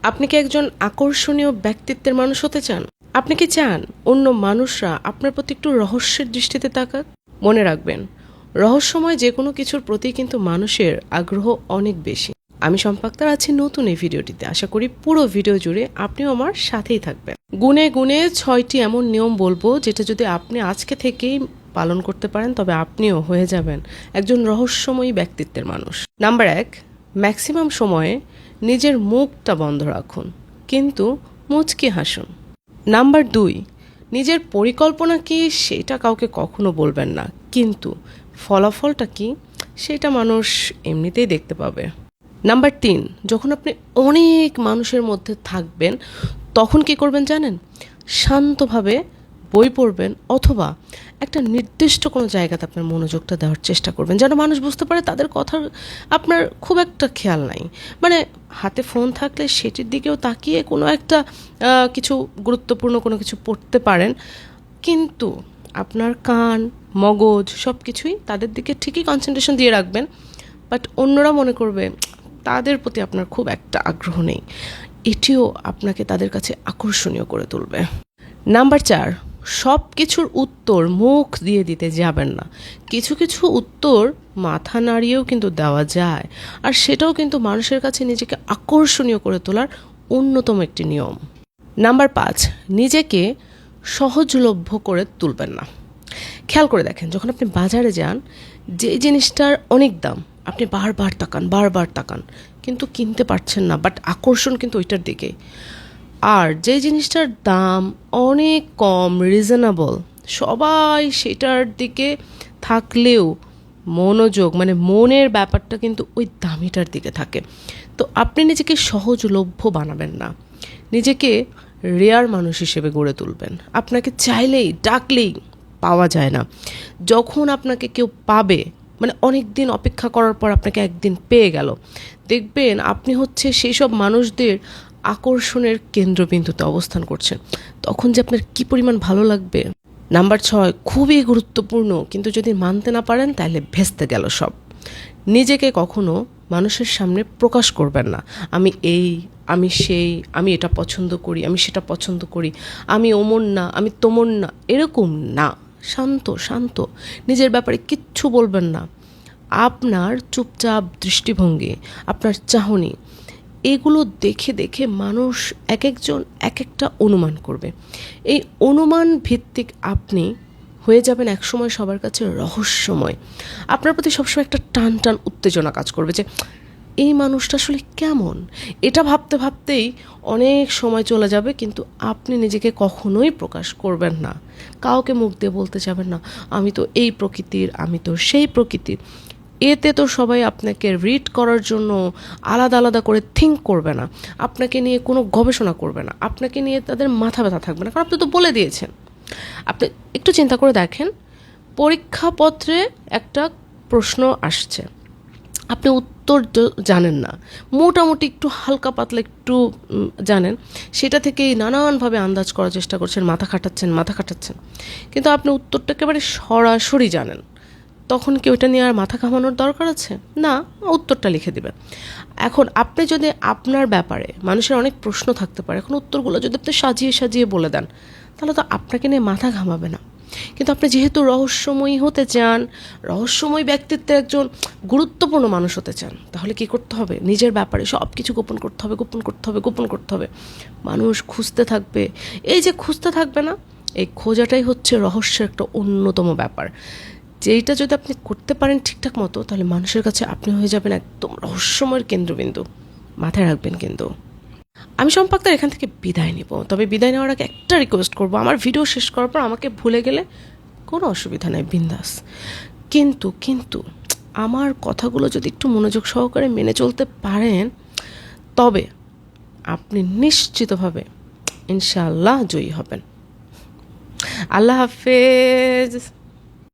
আপনি কি একজন আকর্ষণীয় ব্যক্তিত্বের মানুষ হতে চান? আপনি কি চান অন্য মানুষরা আপনার প্রতি একটু রহস্যের দৃষ্টিতে তাকাক? মনে রাখবেন, রহস্যময় যে কোনো কিছুর প্রতি কিন্তু মানুষের আগ্রহ অনেক বেশি। আমি সম্পাক্তার আছি নতুন এই ভিডিওটিতে। আশা করি পুরো ভিডিও জুড়ে আপনিও আমার সাথেই থাকবেন। গুনে গুনে 6টি এমন নিয়ম বলবো, যেটা যদি আপনি আজকে থেকেই পালন করতে পারেন তবে আপনিও হয়ে যাবেন একজন রহস্যময়ী ব্যক্তিত্বের মানুষ। নাম্বার 1, ম্যাক্সিমাম সময়ে নিজের মুখটা বন্ধ রাখুন, কিন্তু মুচকি হাসুন। নাম্বার 2, নিজের পরিকল্পনা কি সেটা কাউকে কখনো বলবেন না, কিন্তু ফলাফলটা কি সেটা মানুষ এমনিতেই দেখতে পাবে। নাম্বার 3, যখন আপনি অনেক মানুষের মধ্যে থাকবেন তখন কি করবেন জানেন? শান্তভাবে বই পড়বেন, অথবা একটা নির্দিষ্ট কোনো জায়গাতে আপনার মনোযোগটা দেওয়ার চেষ্টা করবেন, যেন মানুষ বুঝতে পারে তাদের কথার আপনার খুব একটা খেয়াল নাই। মানে হাতে ফোন থাকলে সেটির দিকেও তাকিয়ে কোনো একটা কিছু গুরুত্বপূর্ণ কোনো কিছু পড়তে পারেন, কিন্তু আপনার কান মগজ সব কিছুই তাদের দিকে ঠিকই কনসেন্ট্রেশন দিয়ে রাখবেন, বাট অন্যরা মনে করবে তাদের প্রতি আপনার খুব একটা আগ্রহ নেই। এটিও আপনাকে তাদের কাছে আকর্ষণীয় করে তুলবে। নাম্বার 4, সব কিছুর উত্তর মুখ দিয়ে দিতে যাবেন না। কিছু কিছু উত্তর মাথা নাড়িয়েও কিন্তু দেওয়া যায়, আর সেটাও কিন্তু মানুষের কাছে নিজেকে আকর্ষণীয় করে তোলার অন্যতম একটি নিয়ম। নাম্বার 5, নিজেকে সহজলভ্য করে তুলবেন না। খেয়াল করে দেখেন, যখন আপনি বাজারে যান, যে জিনিসটার অনেক দাম আপনি বারবার তাকান কিন্তু কিনতে পারছেন না, বাট আকর্ষণ কিন্তু ওইটার দিকে। আর যে জিনিসটার দাম অনেক কম, রিজনেবল, সবাই সেটার দিকে থাকলেও মনোযোগ মানে মনের ব্যাপারটা কিন্তু ওই দামিটার দিকে থাকে। তো আপনি নিজেকে সহজলভ্য বানাবেন না, নিজেকে রেয়ার মানুষ হিসেবে গড়ে তুলবেন। আপনাকে চাইলেই ডাকলেই পাওয়া যায় না। যখন আপনাকে কেউ পাবে, মানে অনেক দিন অপেক্ষা করার পর আপনাকে একদিন পেয়ে গেল, দেখবেন আপনি হচ্ছে সেই সব মানুষদের আকর্ষণের কেন্দ্রবিন্দুতে অবস্থান করছেন। তখন যে আপনার কি পরিমাণ ভালো লাগবে। নাম্বার 6, খুবই গুরুত্বপূর্ণ, কিন্তু যদি মানতে না পারেন তাহলে ভেস্তে গেল সব। নিজেকে কখনো মানুষের সামনে প্রকাশ করবেন না। আমি এই, আমি সেই, আমি এটা পছন্দ করি, আমি সেটা পছন্দ করি, আমি ওমন না, আমি তোমন না, এরকম না। শান্ত নিজের ব্যাপারে কিচ্ছু বলবেন না। আপনার চুপচাপ দৃষ্টিভঙ্গি, আপনার চাহনি, এগুলো দেখে দেখে মানুষ এক একজন এক একটা অনুমান করবে। এই অনুমান ভিত্তিক আপনি হয়ে যাবেন একসময় সবার কাছে রহস্যময়। আপনার প্রতি সবসময় একটা টান উত্তেজনা কাজ করবে যে এই মানুষটা আসলে কেমন। এটা ভাবতে ভাবতেই অনেক সময় চলে যাবে, কিন্তু আপনি নিজেকে কখনোই প্রকাশ করবেন না। কাউকে মুখ দিয়ে বলতে যাবেন না আমি তো এই প্রকৃতির, আমি তো সেই প্রকৃতির। এতে তো সবাই আপনাকে রিড করার জন্য আলাদা আলাদা করে থিঙ্ক করবে না, আপনাকে নিয়ে কোনো গবেষণা করবে না, আপনাকে নিয়ে তাদের মাথা ব্যথা থাকবে না, কারণ আপনি তো বলে দিয়েছেন। আপনি একটু চিন্তা করে দেখেন, পরীক্ষাপত্রে একটা প্রশ্ন আসছে, আপনি উত্তর জানেন না, মোটামুটি একটু হালকা পাতলা একটু জানেন, সেটা থেকেই নানানভাবে আন্দাজ করার চেষ্টা করছেন, মাথা খাটাচ্ছেন, কিন্তু আপনি উত্তরটা একেবারে সরাসরি জানেন। তখন কি ওইটা নিয়ে আর মাথা ঘামানোর দরকার আছে? না, উত্তরটা লিখে দেবেন। এখন আপনি যদি আপনার ব্যাপারে মানুষের অনেক প্রশ্ন থাকতে পারে, এখন উত্তরগুলো যদি আপনি সাজিয়ে বলে দেন, তাহলে তো আপনাকে নিয়ে মাথা ঘামাবে না। কিন্তু আপনি যেহেতু রহস্যময়ী হতে চান, রহস্যময় ব্যক্তিত্বের একজন গুরুত্বপূর্ণ মানুষ হতে চান, তাহলে কি করতে হবে? নিজের ব্যাপারে সব কিছু গোপন করতে হবে। মানুষ খুঁজতে থাকবে। এই যে খুঁজতে থাকবে না, এই খোঁজাটাই হচ্ছে রহস্যের একটা অন্যতম ব্যাপার। যেইটা যদি আপনি করতে পারেন ঠিকঠাক মতো, তাহলে মানুষের কাছে আপনি হয়ে যাবেন একদম রহস্যময়ের কেন্দ্রবিন্দু। মাথায় রাখবেন কিন্তু। আমি সম্পাক্তার এখান থেকে বিদায় নিব, তবে বিদায় নেওয়ার আগে একটা রিকোয়েস্ট করব, আমার ভিডিও শেষ করার পর আমাকে ভুলে গেলে কোনো অসুবিধা নেই, বিন্দাস। কিন্তু আমার কথাগুলো যদি একটু মনোযোগ সহকারে মেনে চলতে পারেন, তবে আপনি নিশ্চিতভাবে ইনশাআল্লাহ জয়ী হবেন। আল্লাহ হাফেজ।